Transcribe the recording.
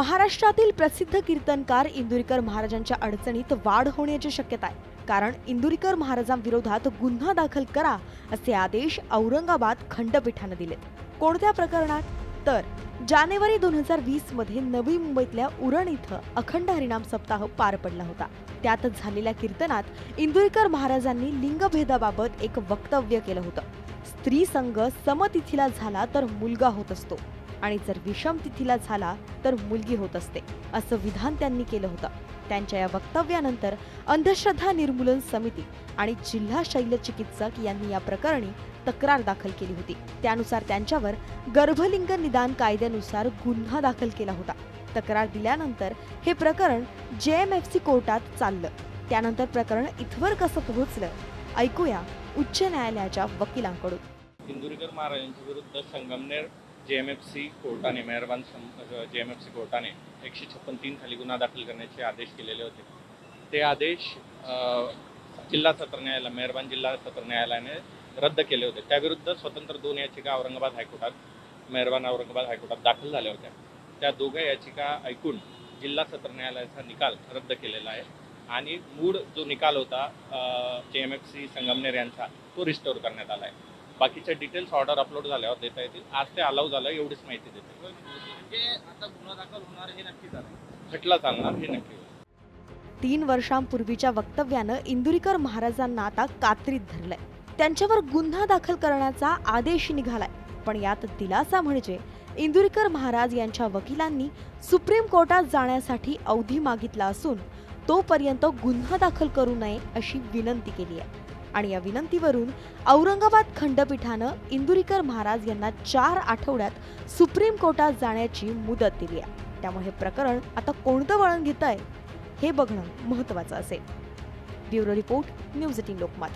महाराष्ट्रातील प्रसिद्ध कीर्तनकार इंदुरीकर महाराजांच्या अडचणीत वाढ होण्याची शक्यता आहे। कारण इंदुरीकर महाराजांविरोधात गुन्हा दाखल करा असे आदेश औरंगाबाद खंडपीठाने दिलेत। कोणत्या प्रकरणात? तर जानेवारी 2020 मध्ये नवी मुंबईतल्या उरण इथं अखंड हरिनाम सप्ताह पार पडला होता। त्यात झालेल्या कीर्तनात इंदुरीकर महाराजांनी लिंगभेदाबाबत एक वक्तव्य केलं होतं। स्त्री संग समतिथीला झाला तर मुलगा होत असतो आणि जर विषम तिथीला झाला तर मुलगी होत असते, असं विधान त्यांनी केलं होतं। त्यांच्या या वक्तव्यानंतर अंधश्रद्धा निर्मूलन समिती आणि जिल्हा शल्यचिकित्सक यांनी या प्रकरणी तक्रार दाखल केली होती। त्यानुसार त्यांच्यावर गर्भलिंग निदान कायद्यानुसार गुन्हा दाखल केला होता। तक्रार दिल्यानंतर हे प्रकरण JMFC कोर्टात चाललं। त्यानंतर प्रकरण इथवर कसं पोहोचलं ऐकूया उच्च न्यायालयाच्या वकिलांकडून। इंदुरीकर महाराजांच्या विरुद्ध संगमनेर JMFC कोर्टाने JMFC कोर्टाने 156(3) खाली गुन्हा दाखल करण्याचे आदेश केलेले होते। ते आदेश जिल्हा सत्र न्यायालय मेहरबान जिल्हा सत्र न्यायालयाने रद्द केले होते। त्याविरुद्ध स्वतंत्र 2 याचिका औरंगाबाद हायकोर्टात दाखल झाल्या होत्या। त्या दोघा याचिका ऐकून जिल्हा सत्र न्यायालयाचा निकाल रद्द केलेला आहे आणि मूळ जो निकाल होता JMFC संगमनेर यांचा तो रिस्टोर करण्यात आला आहे। बाकीच्या डिटेल्स ऑर्डर अपलोड झाल्यावर देता येतील। आज ते अलाउ झालं एवढीच माहिती देते। म्हणजे आता गुन्हा दाखल होणार हे नक्की झालं, खटला चालणार हे नक्की। 3 वर्षांपूर्वीच्या वक्तव्यानं इंदुरीकर महाराजांना आता कात्रीत धरलंय। त्यांच्यावर गुन्हा दाखल करण्याचा आदेश निघालाय। पण यात दिलासा म्हणजे इंदुरीकर महाराज यांच्या वकिलांनी सुप्रीम कोर्टात जाण्यासाठी अवधी मागितला असून तोपर्यंत गुन्हा दाखल करू नये अशी विनंती केली आहे। आणि या विनंतीवरून औरंगाबाद खंडपीठानं इंदुरीकर महाराज यांना 4 आठवड्यात सुप्रीम कोर्टात जाण्याची मुदत दिली आहे। त्यामुळे हे प्रकरण आता कोणतं वळण घेतंय हे बघणं महत्त्वाचं असेल। Bureau report, news 18 Lokmat.